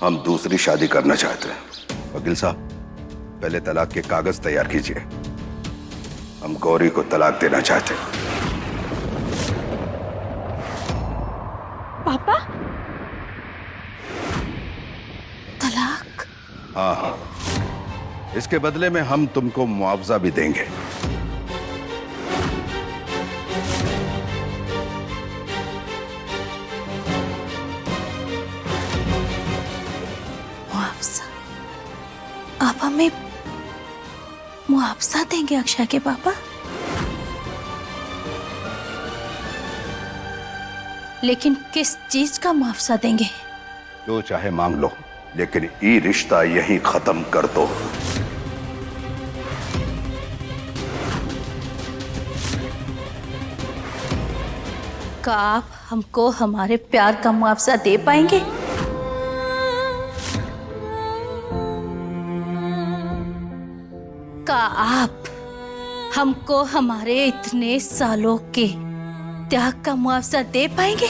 हम दूसरी शादी करना चाहते हैं। वकील साहब, पहले तलाक के कागज तैयार कीजिए। हम गौरी को तलाक देना चाहते हैं। पापा, तलाक? हाँ हाँ, इसके बदले में हम तुमको मुआवजा भी देंगे। मुआवजा? आप हमें मुआवजा देंगे अक्षय के पापा? लेकिन किस चीज का मुआवजा देंगे? जो चाहे मांग लो, लेकिन ये रिश्ता यहीं खत्म कर दो। क्या आप हमको हमारे प्यार का मुआवजा दे पाएंगे? क्या आप हमको हमारे इतने सालों के त्याग का मुआवजा दे पाएंगे?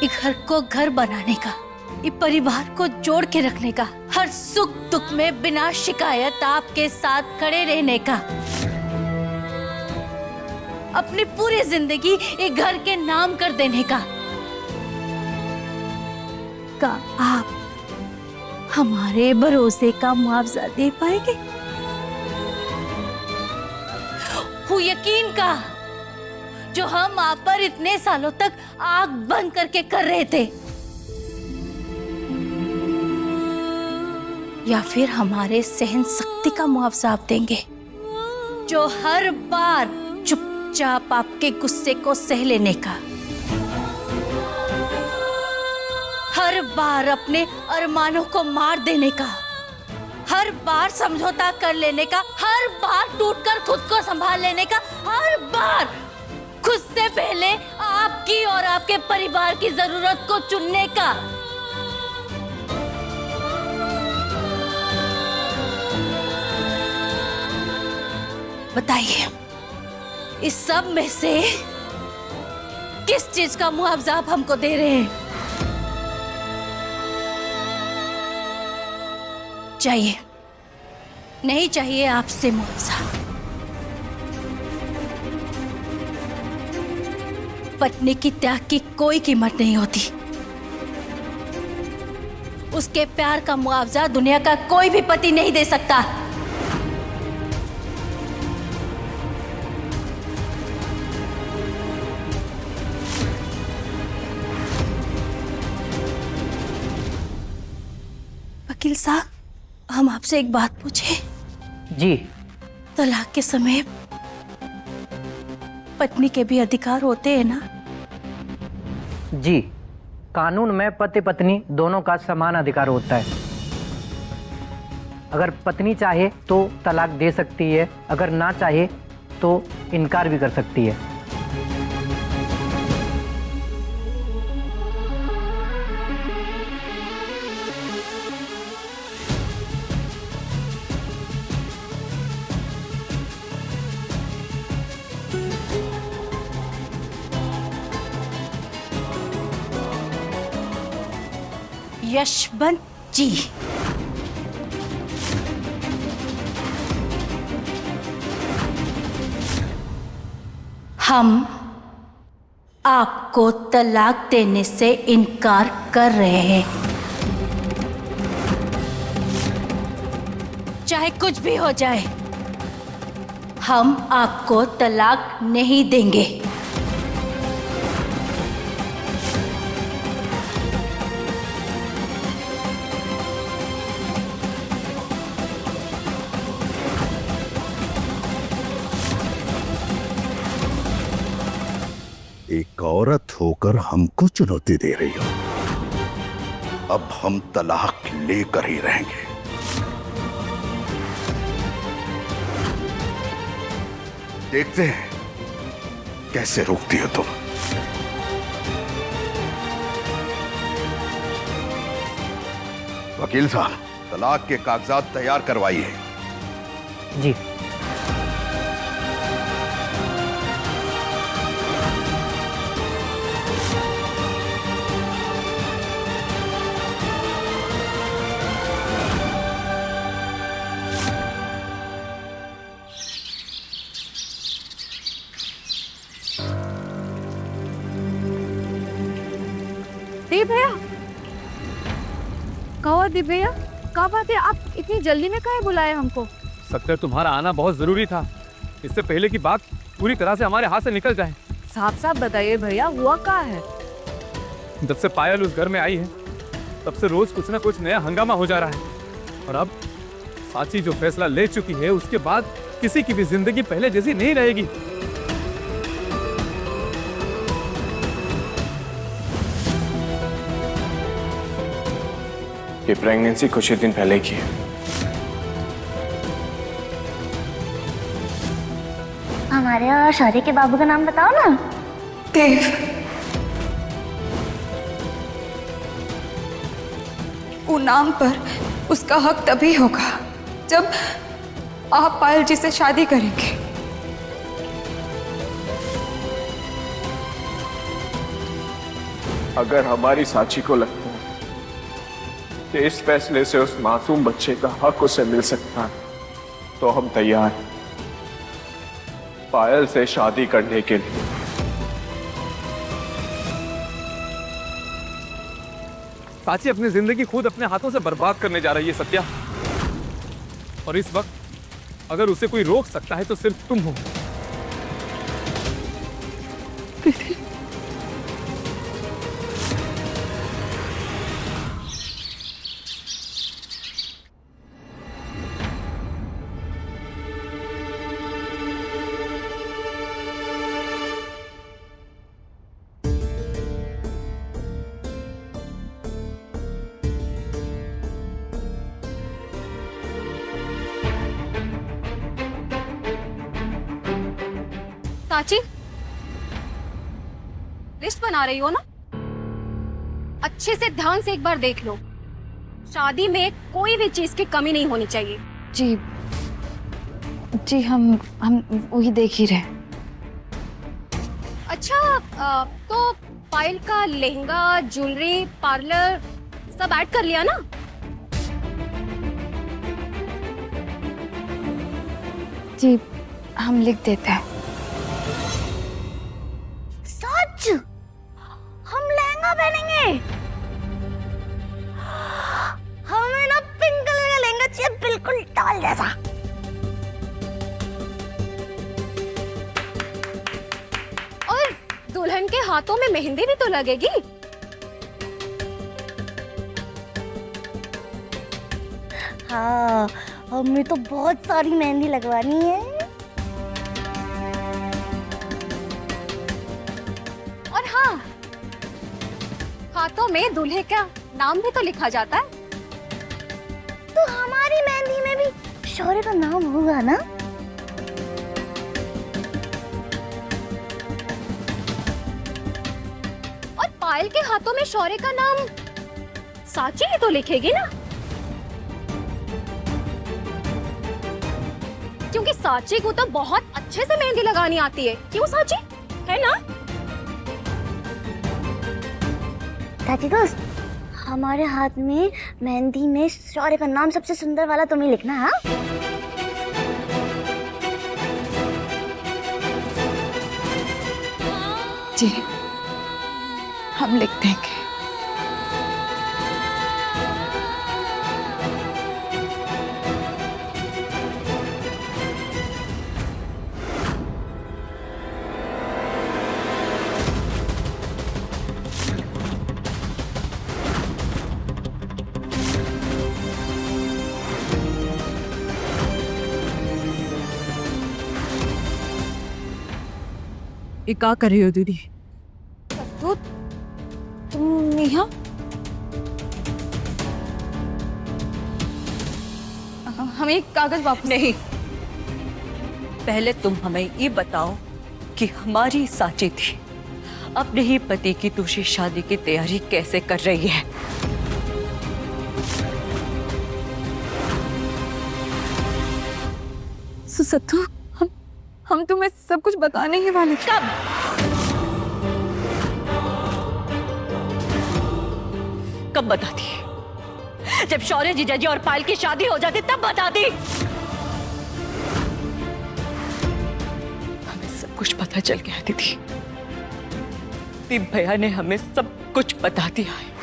एक घर को घर बनाने का, एक परिवार को जोड़ के रखने का, हर सुख दुख में बिना शिकायत आपके साथ खड़े रहने का, अपनी पूरी जिंदगी एक घर के नाम कर देने का। क्या आप हमारे भरोसे का मुआवजा दे पाएंगे? वो यकीन का जो हम आप पर इतने सालों तक आग बंद करके कर रहे थे, या फिर हमारे सहन शक्ति का मुआवजा आप देंगे, जो हर बार चुपचाप आपके गुस्से को सह लेने का, हर बार अपने अरमानों को मार देने का, हर बार समझौता कर लेने का, हर बार टूटकर खुद को संभाल लेने का, हर बार खुद से पहले आपकी और आपके परिवार की जरूरत को चुनने का। बताइए, इस सब में से किस चीज का मुआवजा आप हमको दे रहे हैं? चाहिए नहीं चाहिए आपसे मुआवजा? पत्नी की त्याग की कोई कीमत नहीं होती। उसके प्यार का मुआवजा दुनिया का कोई भी पति नहीं दे सकता। वकील साहब, हम आपसे एक बात पूछे? जी। तलाक के समय पत्नी के भी अधिकार होते हैं ना? जी, कानून में पति पत्नी दोनों का समान अधिकार होता है। अगर पत्नी चाहे तो तलाक दे सकती है, अगर ना चाहे तो इनकार भी कर सकती है। यशवंत जी, हम आपको तलाक देने से इनकार कर रहे हैं। चाहे कुछ भी हो जाए, हम आपको तलाक नहीं देंगे। एक औरत होकर हमको चुनौती दे रही हो। अब हम तलाक लेकर ही रहेंगे। देखते हैं कैसे रोकती हो तुम। वकील साहब, तलाक के कागजात तैयार करवाइए। जी। दीप भैया, कहो दीप भैया, क्या बात है, आप इतनी जल्दी में काहे बुलाए हमको? सत्तर, तुम्हारा आना बहुत जरूरी था, इससे पहले की बात पूरी तरह से हमारे हाथ से निकल जाए। साफ साफ बताइए भैया, हुआ क्या है? जब से पायल उस घर में आई है तब से रोज कुछ ना कुछ नया हंगामा हो जा रहा है, और अब साची जो फैसला ले चुकी है उसके बाद किसी की भी जिंदगी पहले जैसी नहीं रहेगी। ये प्रेगनेंसी कुछ ही दिन पहले की है। हमारे और शौर्य के बाबू का नाम बताओ ना। देव। वो नाम पर उसका हक तभी होगा जब आप पायल जी से शादी करेंगे। अगर हमारी साची को लगता है कि इस फैसले से उस मासूम बच्चे का हक उसे मिल सकता है, तो हम तैयार हैं पायल से शादी करने के लिए। साची अपनी जिंदगी खुद अपने हाथों से बर्बाद करने जा रही है सत्या, और इस वक्त अगर उसे कोई रोक सकता है तो सिर्फ तुम हो। साची, लिस्ट बना रही हो ना? अच्छे से ध्यान से एक बार देख लो, शादी में कोई भी चीज की कमी नहीं होनी चाहिए। जी जी, हम वही देख ही रहे। अच्छा, तो पायल का लहंगा, ज्वेलरी, पार्लर सब ऐड कर लिया ना? जी, हम लिख देते हैं। सच? हम लहंगा पहनेंगे? हमें ना पिंक कलर का लहंगा चाहिए, बिल्कुल टॉल जैसा। और दुल्हन के हाथों में मेहंदी भी तो लगेगी। हाँ, हमें तो बहुत सारी मेहंदी लगवानी है। और हाँ, हाथों में दूल्हे का नाम भी तो लिखा जाता है। तो हमारी मेहंदी में भी शौर्य का नाम होगा ना? और पायल के हाथों में शौर्य का नाम साची ही तो लिखेगी ना, क्योंकि साची को तो बहुत अच्छे से मेहंदी लगानी आती है। क्यों साची, है ना? साची दोस्त, हमारे हाथ में मेहंदी में शौर्य का नाम सबसे सुंदर वाला तुम्हें लिखना है। हाँ? जी, हम लिख देंगे। ये क्या कर रही हो दीदी? तो तुम यहाँ? हमें एक कागज वापस। नहीं, पहले तुम हमें ये बताओ कि हमारी साची थी अपने ही पति की दूसरी शादी की तैयारी कैसे कर रही है? सत्तू, हम तुम्हें सब कुछ बताने ही वाले थे। कब बताती? जब शौर्य जीजाजी और पायल की शादी हो जाती तब बताती। हमें सब कुछ पता चल गया दीदी। दीप भैया ने हमें सब कुछ बता दिया है।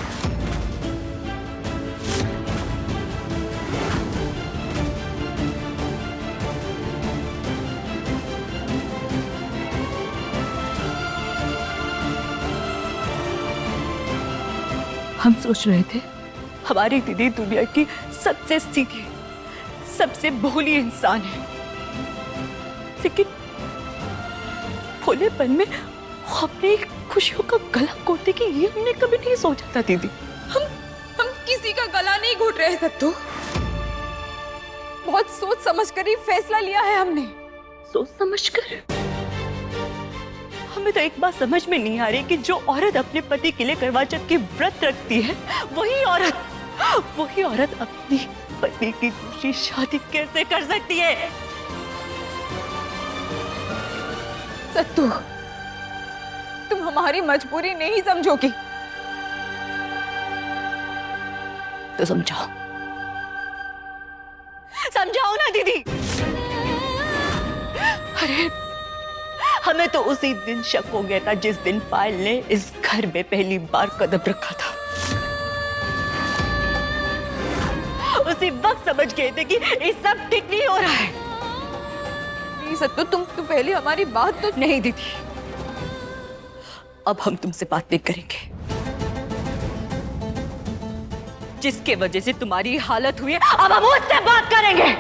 हम सोच रहे थे हमारी दीदी दुनिया की सबसे सीधी, सबसे भोली इंसान है, लेकिन भोलेपन में अपनी खुशियों का गला घोटेगी ये हमने कभी नहीं सोचा था दीदी। हम किसी का गला नहीं घोट रहे सत्तू। बहुत सोच समझ कर ही फैसला लिया है हमने। सोच समझ कर? हमें तो एक बात समझ में नहीं आ रही कि जो औरत अपने पति के लिए करवा चौथ की व्रत रखती है वही औरत अपनी पति की दूसरी शादी कैसे कर सकती है? सत्तू, तुम हमारी मजबूरी नहीं समझोगी तो समझाओ ना दीदी। अरे हमें तो उसी दिन शक हो गया था जिस दिन पायल ने इस घर में पहली बार कदम रखा था। उसी वक्त समझ गए थे कि ये सब ठीक नहीं हो रहा है। नहीं सत्तू, तुम पहले हमारी बात तो नहीं दीदी, अब हम तुमसे बात नहीं करेंगे। जिसके वजह से तुम्हारी हालत हुई है, अब हम उससे बात करेंगे।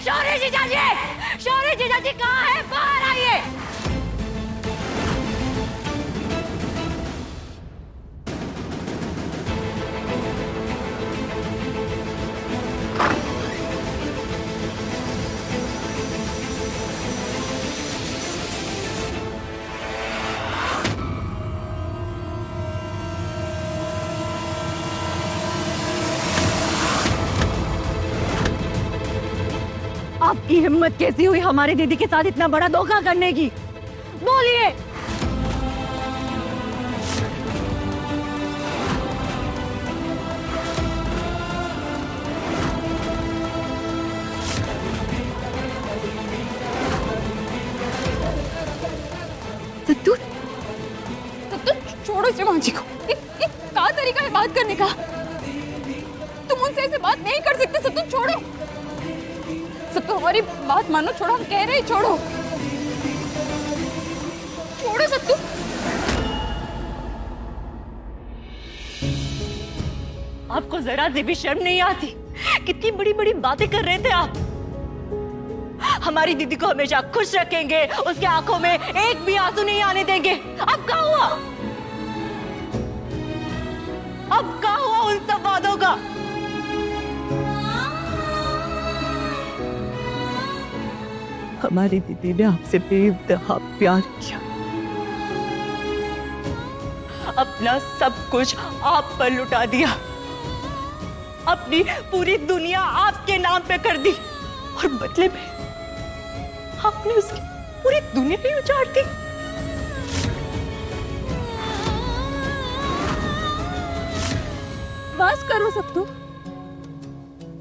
शौर्य जीजाजी कहाँ है? बाहर आइए। आपकी हिम्मत कैसी हुई हमारी दीदी के साथ इतना बड़ा धोखा करने की? बोलिए। सत्तू, छोड़ो शिवांग जी को। ये क्या तरीका है बात करने का? तुम उनसे ऐसे बात नहीं कर सकते। सत्तू छोड़ो, सत्तू हमारी बात मानो। छोड़ो, हम कह रहे हैं छोड़ो। छोड़ो सत्तू। आपको जरा सी भी शर्म नहीं आती? कितनी बड़ी बड़ी बातें कर रहे थे आप। हमारी दीदी को हमेशा खुश रखेंगे, उसके आंखों में एक भी आंसू नहीं आने देंगे। अब क्या हुआ? अब क्या हुआ उन सब वादों का? हमारी दीदी ने आपसे बेइंतहा प्यार किया, अपना सब कुछ आप पर लुटा दिया, अपनी पूरी दुनिया आपके नाम पे कर दी, और बदले में आपने उसकी पूरी दुनिया ही उजाड़ दी। बस करो सत्तू,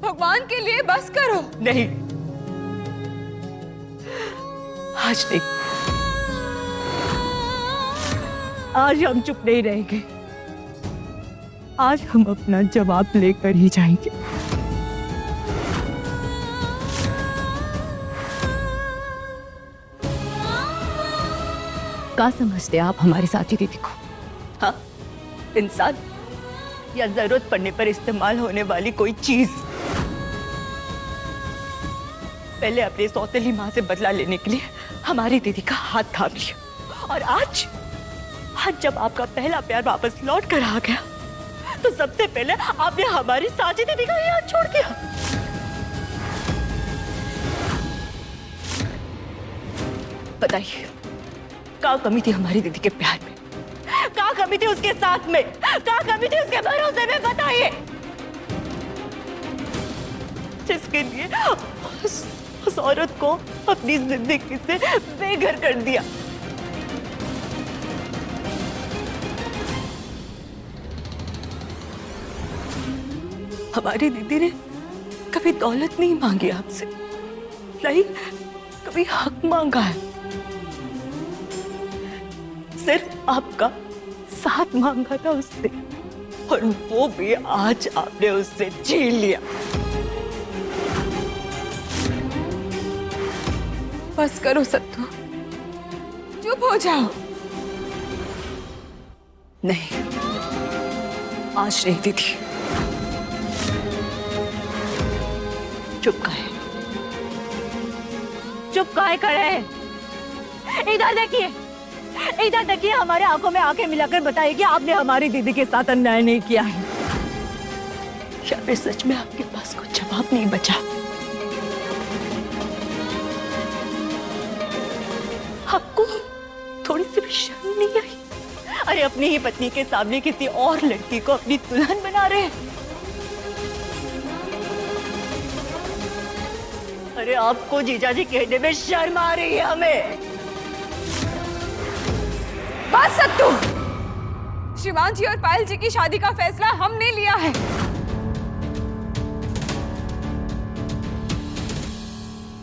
भगवान के लिए बस करो। नहीं, आज नहीं। आज हम चुप नहीं रहेंगे। आज हम अपना जवाब लेकर ही जाएंगे। क्या समझते आप हमारी साथी दीदी को? हाँ, इंसान या जरूरत पड़ने पर इस्तेमाल होने वाली कोई चीज। पहले अपने सौतेली माँ से बदला लेने के लिए हमारी दीदी का हाथ थाम लिया, और आज जब आपका पहला प्यार वापस लौट कर आ गया तो सबसे पहले आपने हमारी साथी दीदी का ही हाथ छोड़ दिया। बताइए, क्या कमी थी हमारी दीदी के प्यार में? क्या कमी थी उसके साथ में? क्या कमी थी उसके भरोसे में? बताइए, जिसके लिए उस औरत को अपनी जिंदगी से बेघर कर दिया। हमारी दीदी ने कभी दौलत नहीं मांगी आपसे, नहीं कभी हक मांगा है, सिर्फ आपका साथ मांगा था उससे, और वो भी आज आपने उससे छीन लिया। बस करो सत्तू, जो चुप हो जाओ। नहीं, आज नहीं दीदी। चुप काहे? चुप काहे खड़े हैं? इधर देखिए, इधर देखिए, हमारे आंखों में आंखें मिलाकर बताइए कि आपने हमारी दीदी के साथ अन्याय नहीं किया है, या फिर सच में आपके पास कोई जवाब नहीं बचा? आपको थोड़ी सी भी शर्म नहीं आई? अरे अपनी ही पत्नी के सामने किसी और लड़की को अपनी दुल्हन बना रहे हैं। अरे आपको जीजाजी कहने में शर्म आ रही है हमें। बस सत्तू, शिवांश जी और पायल जी की शादी का फैसला हमने लिया है।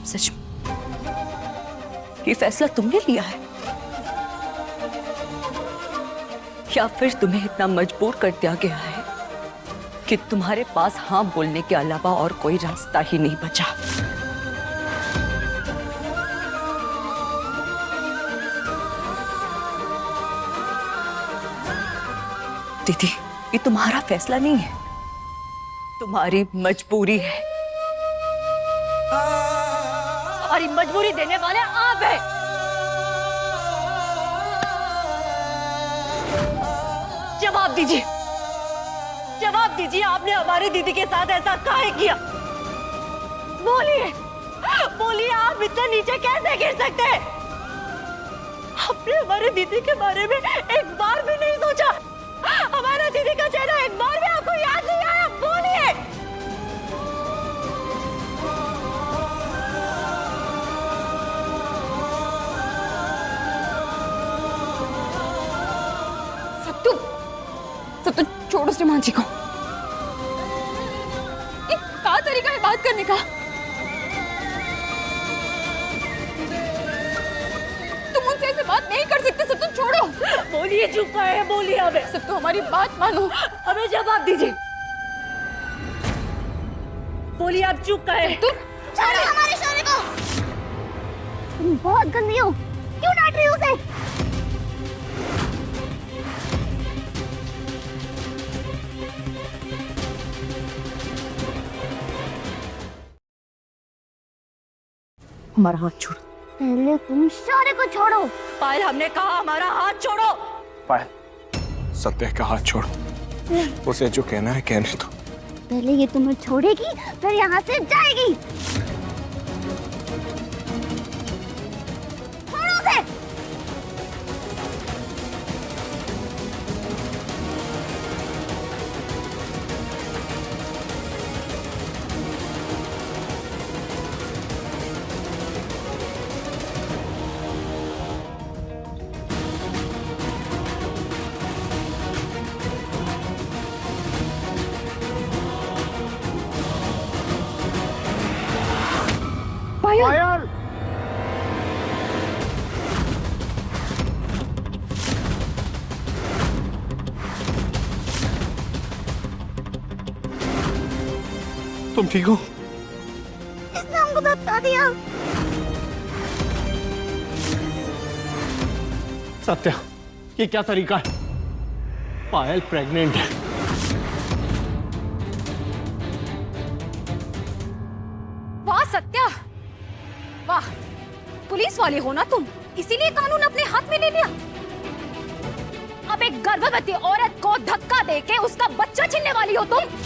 सच में ये फैसला तुमने लिया है, या फिर तुम्हें इतना मजबूर कर दिया गया है कि तुम्हारे पास हाँ बोलने के अलावा और कोई रास्ता ही नहीं बचा? दीदी, ये तुम्हारा फैसला नहीं है, तुम्हारी मजबूरी है, और ये मजबूरी देने वाले आप हैं। जवाब दीजिए, जवाब दीजिए, आपने हमारी दीदी के साथ ऐसा काहे किया? बोलिए, बोलिए, आप इतना नीचे कैसे गिर सकते हैं? आपने हमारी दीदी के बारे में एक बार भी नहीं सोचा? हमारा दीदी का चेहरा एक बार भी आपको याद नहीं आया? बोलिए। सत्तू, सत्तू छोड़ो श्रीमान जी को। ये क्या तरीका है बात करने का? तुम उनसे ऐसे बात नहीं कर सकते। सत्तू छोड़ो। बोलिए, चुप है, बोलिए। हमें सत्तू हमारी बात मानो, हमें जवाब दीजिए। बोलिए, आप चुप है। छोड़ो हमारे शौर्य को। तुम बहुत गंदी हो, क्यों डांट रही हो उसे? हमारा हाथ छोड़ो। पहले तुम शौर्य को छोड़ो। पायल, हमने कहा हमारा हाथ छोड़ो। पायल, सत्य का हाथ छोड़ो। उसे जो कहना है कहने दो। पहले ये तुम्हें छोड़ेगी, फिर यहाँ से जाएगी। छोड़ो उसे। पायल, तुम ठीक हो? इसने हमको बता दिया। सत्या, ये क्या तरीका है? पायल प्रेग्नेंट है। वाह सत्या, वाह, पुलिस वाले हो ना तुम, इसीलिए कानून अपने हाथ में ले लिया। अब एक गर्भवती औरत को धक्का देके उसका बच्चा छीनने वाली हो तुम।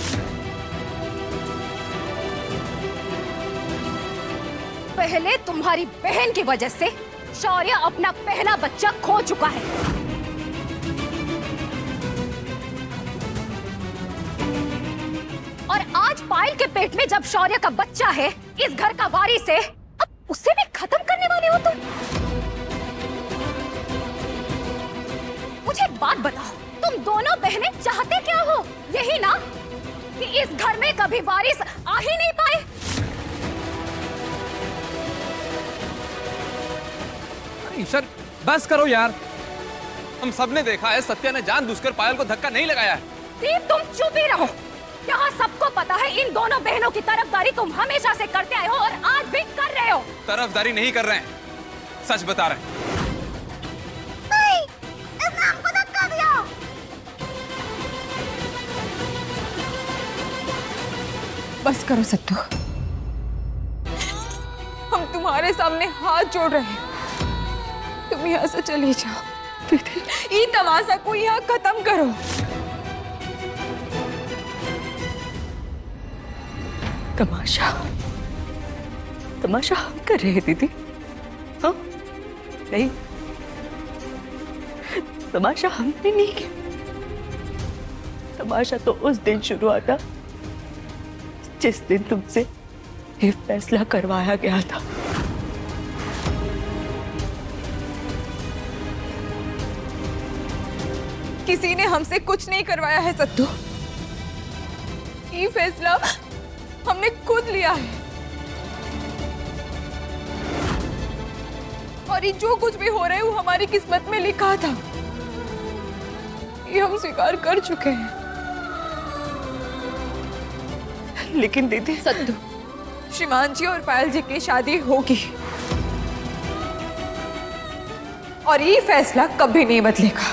पहले तुम्हारी बहन की वजह से शौर्य अपना पहला बच्चा खो चुका है, और आज पायल के पेट में जब शौर्य का बच्चा है, इस घर का वारिस है, अब उसे भी खत्म करने वाले हो तुम। मुझे एक बात बताओ, तुम दोनों बहनें चाहते क्या हो? यही ना कि इस घर में कभी वारिस आ ही नहीं पाए। ईश्वर, बस करो यार। हम सबने देखा है, सत्या ने जानबूझकर पायल को धक्का नहीं लगाया है। दीप, तुम चुप ही रहो। यहाँ सबको पता है इन दोनों बहनों की तरफदारी तुम हमेशा से करते आए हो और आज भी कर रहे हो। तरफदारी नहीं कर रहे हैं, सच बता रहे हैं। बस करो सत्तू, हम तुम्हारे सामने हाथ जोड़ रहे हैं, तुम यहाँ से चले जाओ। ये तमाशा को यहाँ खत्म करो। तमाशा तमाशा हम कर रहे हैं दीदी? हाँ नहीं, तमाशा हमने नहीं किया। तमाशा तो उस दिन शुरू हुआ था जिस दिन तुमसे ये फैसला करवाया गया था। किसी ने हमसे कुछ नहीं करवाया है सत्तू, ये फैसला हमने खुद लिया है। और ये जो कुछ भी हो रहा है वो हमारी किस्मत में लिखा था, ये हम स्वीकार कर चुके हैं। लेकिन दीदी सत्तू, श्रीमान जी और पायल जी की शादी होगी और ये फैसला कभी नहीं बदलेगा।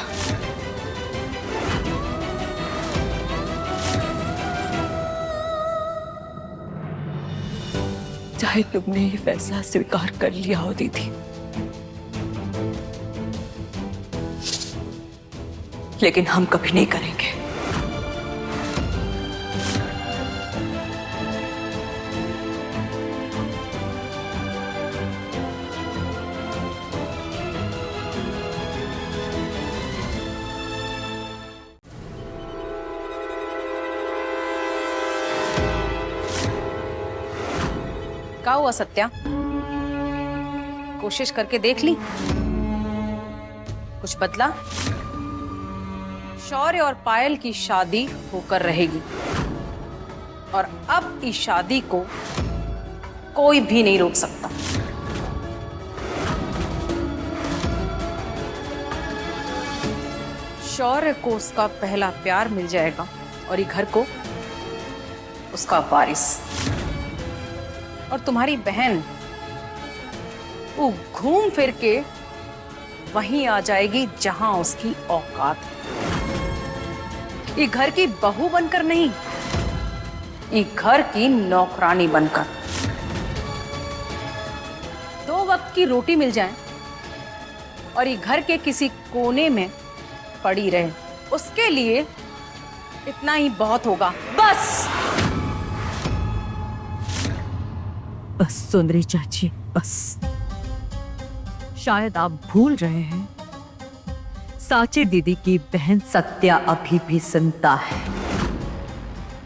चाहे तुमने ये फैसला स्वीकार कर लिया हो दीदी, लेकिन हम कभी नहीं करेंगे। क्या हुआ सत्या? कोशिश करके देख ली, कुछ बदला? शौर्य और पायल की शादी होकर रहेगी और अब इस शादी को कोई भी नहीं रोक सकता। शौर्य को उसका पहला प्यार मिल जाएगा और ये घर को उसका वारिस। और तुम्हारी बहन वो घूम फिर के वहीं आ जाएगी जहां उसकी औकात है। ये घर की बहू बनकर नहीं, ये घर की नौकरानी बनकर। 2 वक्त की रोटी मिल जाए और ये घर के किसी कोने में पड़ी रहे, उसके लिए इतना ही बहुत होगा। बस बस सुंदरी चाची, बस। शायद आप भूल रहे हैं, साची दीदी की बहन सत्या अभी भी जिंदा है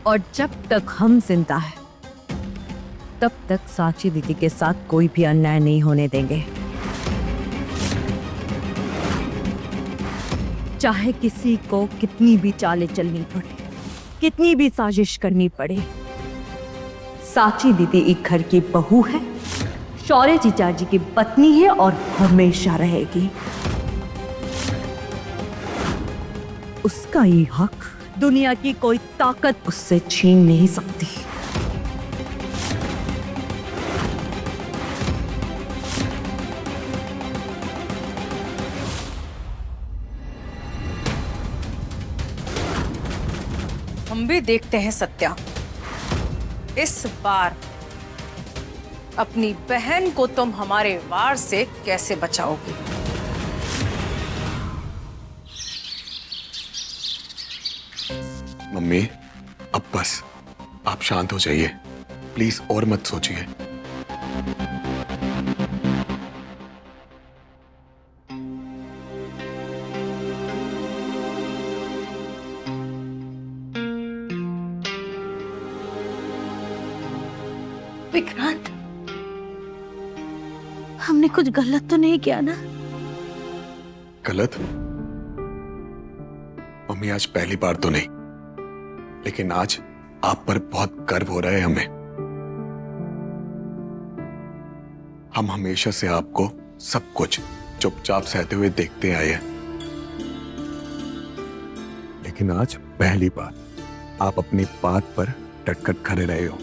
और जब तक हम जिंदा है तब तक साची दीदी के साथ कोई भी अन्याय नहीं होने देंगे। चाहे किसी को कितनी भी चालें चलनी पड़े, कितनी भी साजिश करनी पड़े, साची दीदी एक घर की बहू है, शौर्य जीजा जी की पत्नी है और हमेशा रहेगी। उसका ये हक दुनिया की कोई ताकत उससे छीन नहीं सकती। हम भी देखते हैं सत्या, इस बार अपनी बहन को तुम हमारे वार से कैसे बचाओगी। मम्मी, अब बस आप शांत हो जाइए प्लीज, और मत सोचिए। विक्रांत, हमने कुछ गलत तो नहीं किया ना? गलत? मम्मी, आज पहली बार तो नहीं, लेकिन आज आप पर बहुत गर्व हो रहा है हमें। हम हमेशा से आपको सब कुछ चुपचाप सहते हुए देखते आए हैं, लेकिन आज पहली बार आप अपनी बात पर डटकर खड़े रहे हो।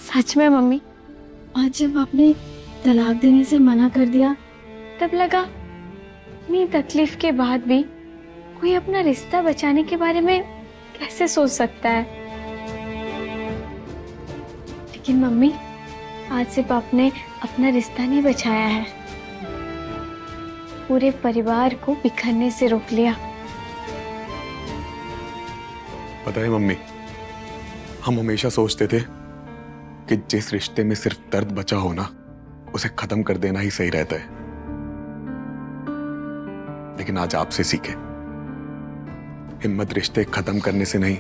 सच में मम्मी, आज जब आपने तलाक देने से मना कर दिया तब लगा इतनी तकलीफ के बाद भी कोई अपना रिश्ता बचाने के बारे में कैसे सोच सकता है। लेकिन मम्मी, आज सिर्फ आपने अपना रिश्ता नहीं बचाया है, पूरे परिवार को बिखरने से रोक लिया। पता है मम्मी, हम हमेशा सोचते थे कि जिस रिश्ते में सिर्फ दर्द बचा हो ना, उसे खत्म कर देना ही सही रहता है। लेकिन आज आपसे सीखे, हिम्मत रिश्ते खत्म करने से नहीं,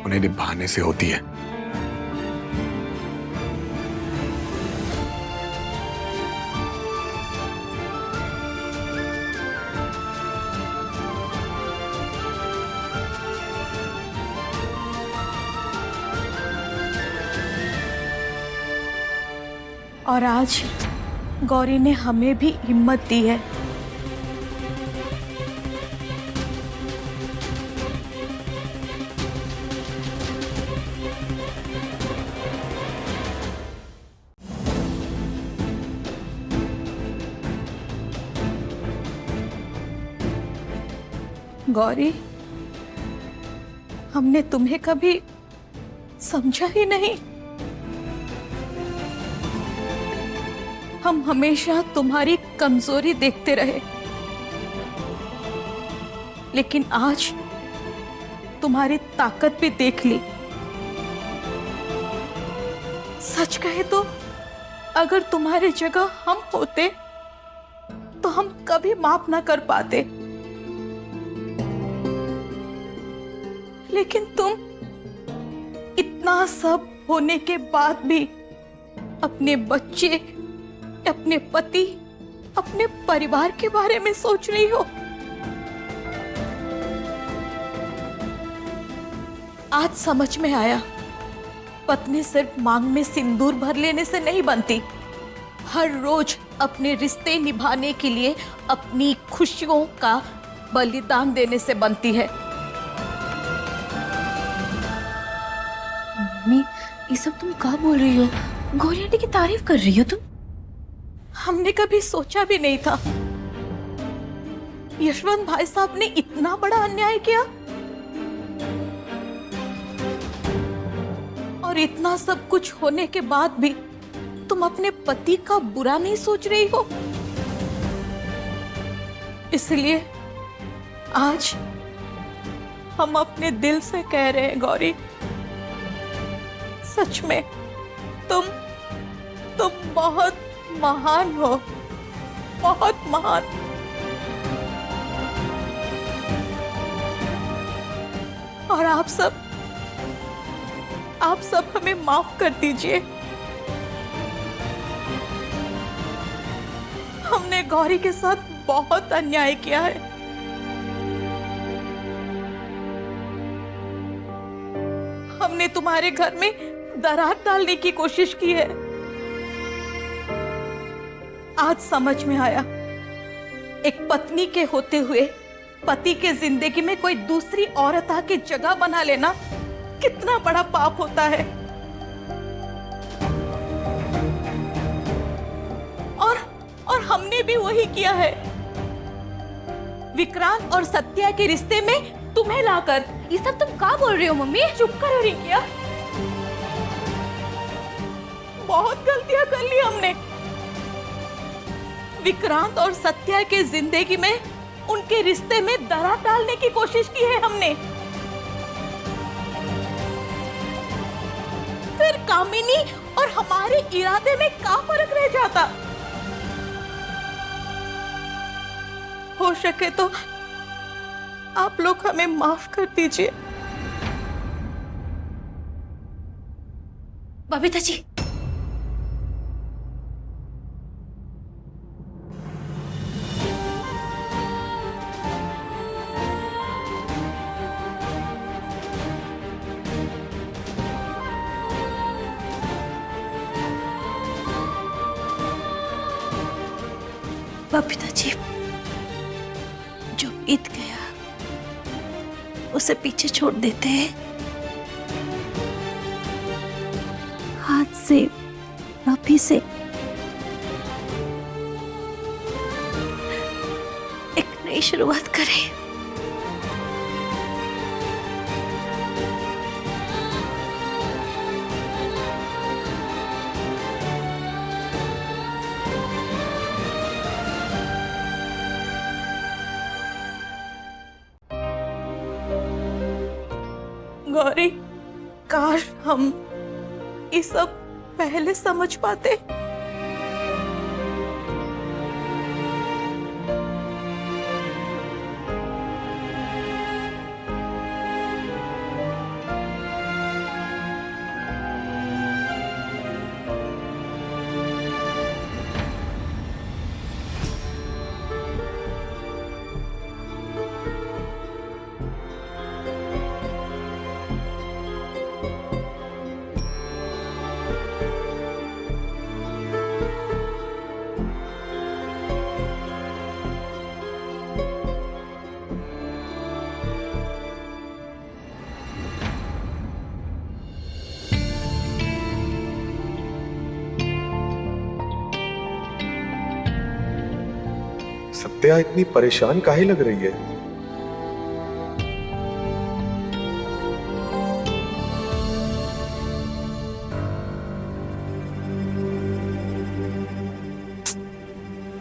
उन्हें निभाने से होती है। और आज गौरी ने हमें भी हिम्मत दी है। गौरी, हमने तुम्हें कभी समझा ही नहीं। हम हमेशा तुम्हारी कमजोरी देखते रहे, लेकिन आज तुम्हारी ताकत भी देख ली। सच कहे तो अगर तुम्हारी जगह हम होते तो हम कभी माफ ना कर पाते, लेकिन तुम इतना सब होने के बाद भी अपने बच्चे, अपने पति, अपने परिवार के बारे में सोच रही हो। आज समझ में आया, पत्नी सिर्फ मांग में सिंदूर भर लेने से नहीं बनती, हर रोज अपने रिश्ते निभाने के लिए अपनी खुशियों का बलिदान देने से बनती है। मम्मी, ये सब तुम क्या बोल रही हो? गौरी आंटी की तारीफ कर रही हो तुम? हमने कभी सोचा भी नहीं था यशवंत भाई साहब ने इतना बड़ा अन्याय किया, और इतना सब कुछ होने के बाद भी तुम अपने पति का बुरा नहीं सोच रही हो। इसलिए आज हम अपने दिल से कह रहे हैं गौरी, सच में तुम बहुत महान हो, बहुत महान। और आप सब हमें माफ कर दीजिए। हमने गौरी के साथ बहुत अन्याय किया है। हमने तुम्हारे घर में दरार डालने की कोशिश की है। आज समझ में आया, एक पत्नी के होते हुए पति के जिंदगी में कोई दूसरी औरत आके जगह बना लेना कितना बड़ा पाप होता है। और हमने भी वही किया है। विक्रांत और सत्या के रिश्ते में तुम्हें लाकर। ये सब तुम क्या बोल रही हो मम्मी? चुप करो रिंकिया, बहुत गलतियां कर ली हमने। विक्रांत और सत्या के जिंदगी में, उनके रिश्ते में दरार डालने की कोशिश की है हमने। फिर कामिनी और हमारे इरादे में क्या फर्क रह जाता? हो सके तो आप लोग हमें माफ कर दीजिए। बबीता जी, बबीता जी, जो बीत गया उसे पीछे छोड़ देते हैं। हाथ से, अभी से एक नई शुरुआत करें। गौरी, काश हम ये सब पहले समझ पाते। सत्या इतनी परेशान काहे लग रही है?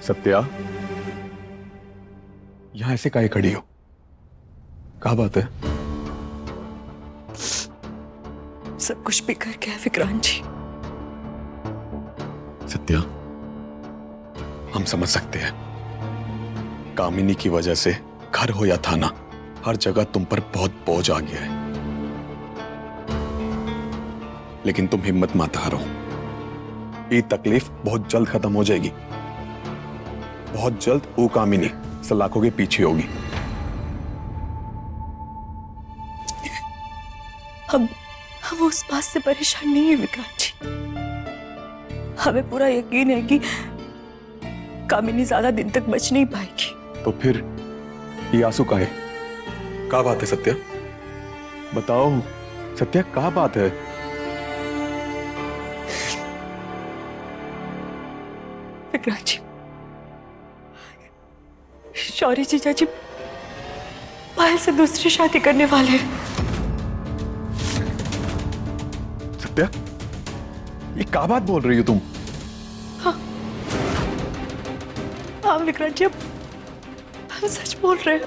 सत्या, यहां ऐसे काहे खड़ी हो? क्या बात है? सब कुछ बिखर गया विक्रांत जी। सत्या, हम समझ सकते हैं, कामिनी की वजह से घर हो या थाना, हर जगह तुम पर बहुत बोझ आ गया है। लेकिन तुम हिम्मत मत हारो, ये तकलीफ बहुत जल्द खत्म हो जाएगी। बहुत जल्द वो कामिनी सलाखों के पीछे होगी। हम उस बात से परेशान नहीं है विक्रांत जी। हमें पूरा यकीन है कि कामिनी ज्यादा दिन तक बच नहीं पाएगी। तो फिर ये आंसू काहे? क्या बात है सत्या? बताओ सत्या, क्या बात है? विक्रांत जी, शौर्य जीजा जी पायल से दूसरी शादी करने वाले हैं। सत्या, ये क्या बात बोल रही हो तुम? हाँ विक्रांत जी, हम सच बोल रहे हैं।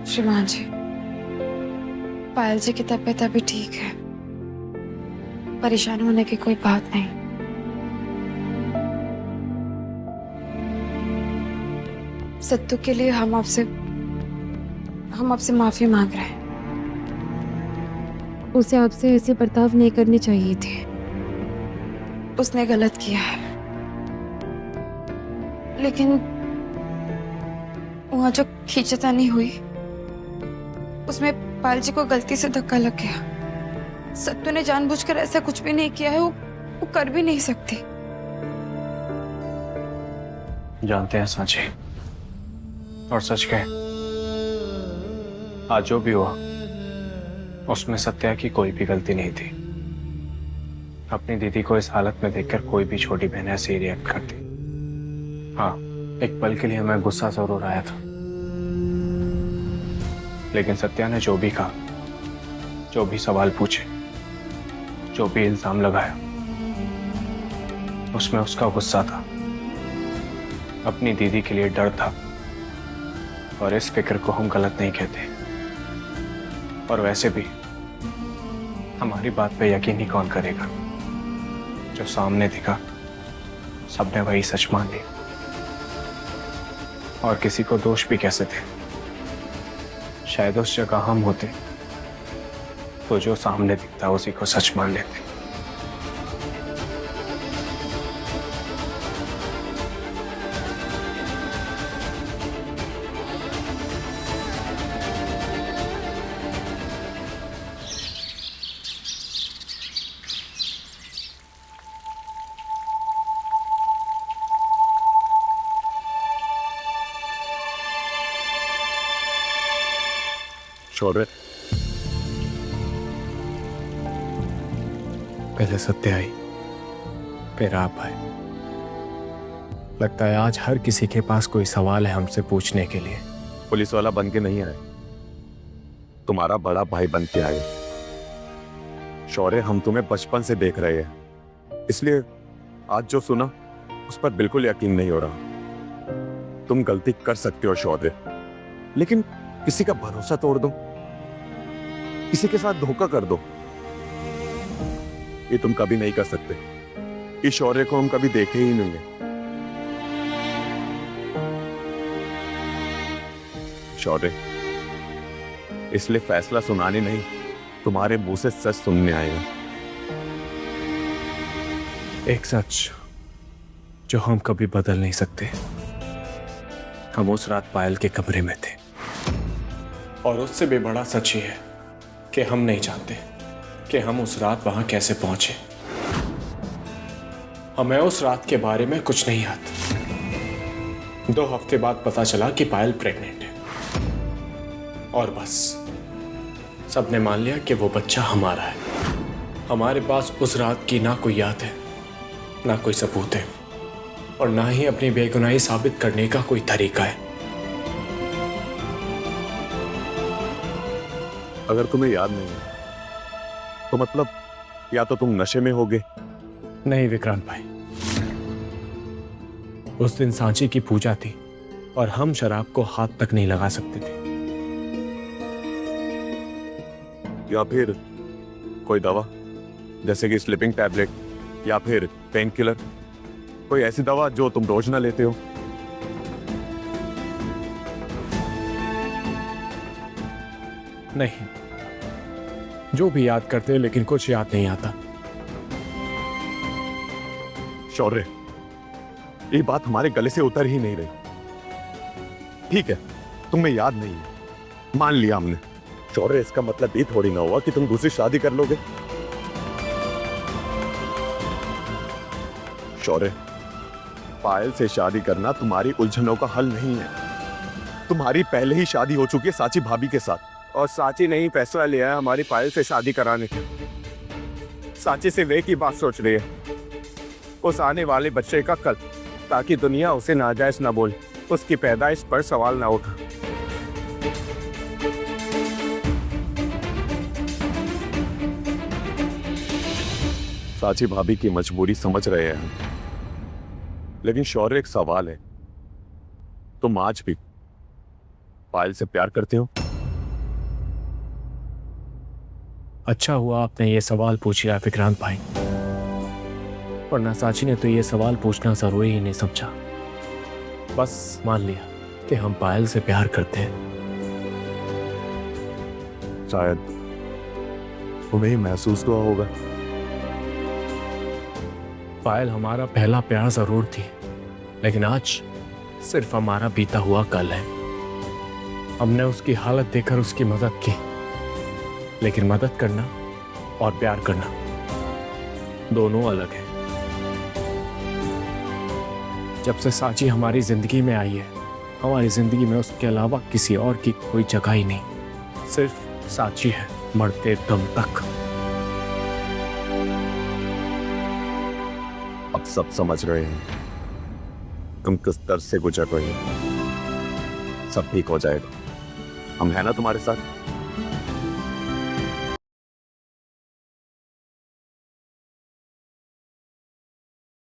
श्रीमान जी, पायल जी की तबीयत अभी ठीक है, परेशान होने की कोई बात नहीं। सत्तू के लिए हम आपसे माफी मांग रहे हैं। उसे आपसे ऐसे बर्ताव नहीं करनी चाहिए थी, उसने गलत किया है। लेकिन वहां जो खींचतानी हुई उसमें पायल जी को गलती से धक्का लग गया। सत्तू ने जानबूझकर ऐसा कुछ भी नहीं किया है, वो कर भी नहीं सकती। जानते हैं सांची, और सच कहे, आज जो भी हुआ उसमें सत्या की कोई भी गलती नहीं थी। अपनी दीदी को इस हालत में देखकर कोई भी छोटी बहन ऐसे ही रिएक्ट करती। हाँ, एक पल के लिए हमें गुस्सा जरूर आया था, लेकिन सत्या ने जो भी कहा, जो भी सवाल पूछे, जो भी इल्जाम लगाया, उसमें उसका गुस्सा था, अपनी दीदी के लिए डर था। और इस फिक्र को हम गलत नहीं कहते। और वैसे भी हमारी बात पे यकीन ही कौन करेगा? जो सामने दिखा सबने वही सच मान लिया, और किसी को दोष भी कैसे थे? शायद उस जगह हम होते तो जो सामने दिखता उसी को सच मान लेते। शौर्य, पहले सत्य आई, फिर आप आए। लगता है आज हर किसी के पास कोई सवाल है हमसे पूछने के लिए। पुलिस वाला बन के नहीं आए, तुम्हारा बड़ा भाई बन के आए। शौर्य, हम तुम्हें बचपन से देख रहे हैं, इसलिए आज जो सुना उस पर बिल्कुल यकीन नहीं हो रहा। तुम गलती कर सकते हो शौर्य, लेकिन किसी का भरोसा तोड़ दो, किसी के साथ धोखा कर दो, ये तुम कभी नहीं कर सकते। इस शौर्य को हम कभी देखे ही नहीं है। शौर्य, इसलिए फैसला सुनाने नहीं, तुम्हारे मुंह से सच सुनने आए हैं। एक सच जो हम कभी बदल नहीं सकते। हम उस रात पायल के कमरे में थे, और उससे भी बड़ा सच ये है कि हम नहीं जानते कि हम उस रात वहां कैसे पहुंचे। हमें उस रात के बारे में कुछ नहीं याद। 2 हफ्ते बाद पता चला कि पायल प्रेग्नेंट है, और बस सबने मान लिया कि वो बच्चा हमारा है। हमारे पास उस रात की ना कोई याद है, ना कोई सबूत है, और ना ही अपनी बेगुनाही साबित करने का कोई तरीका है। अगर तुम्हें याद नहीं है तो मतलब या तो तुम नशे में होगे। नहीं विक्रांत भाई, उस दिन सांची की पूजा थी और हम शराब को हाथ तक नहीं लगा सकते थे। या फिर कोई दवा, जैसे कि स्लीपिंग टैबलेट या फिर पेन किलर, कोई ऐसी दवा जो तुम रोज ना लेते हो। नहीं, जो भी याद करते लेकिन कुछ याद नहीं आता। शौर्य, ये बात हमारे गले से उतर ही नहीं रही। ठीक है, तुम्हें याद नहीं है, मान लिया हमने। शौर्य, इसका मतलब ये थोड़ी ना हुआ कि तुम दूसरी शादी कर लोगे। शौर्य, पायल से शादी करना तुम्हारी उलझनों का हल नहीं है। तुम्हारी पहले ही शादी हो चुकी है साची भाभी के साथ, और साची ने ही फैसला लिया है हमारी पायल से शादी कराने का। साची से वे की बात सोच रही है, उस आने वाले बच्चे का कल, ताकि दुनिया उसे नाजायज ना बोले, उसकी पैदाइश पर सवाल ना उठा। साची भाभी की मजबूरी समझ रहे हैं हम, लेकिन शौर्य, एक सवाल है, तुम आज भी पायल से प्यार करते हो? अच्छा हुआ आपने ये सवाल पूछ लिया विक्रांत भाई, वरना साची ने तो ये सवाल पूछना जरूरी ही नहीं समझा। बस मान लिया कि हम पायल से प्यार करते हैं। शायद तुम्हें ही महसूस हुआ होगा। पायल हमारा पहला प्यार जरूर थी, लेकिन आज सिर्फ हमारा बीता हुआ कल है। हमने उसकी हालत देखकर उसकी मदद की, लेकिन मदद करना और प्यार करना दोनों अलग है। जब से साची हमारी जिंदगी में आई है, हमारी जिंदगी में उसके अलावा किसी और की कोई जगह ही नहीं। सिर्फ साची है, मरते दम तक। अब सब समझ रहे हैं तुम किस दर्द से गुजर रही हो। सब ठीक हो जाएगा, हम हैं ना तुम्हारे साथ।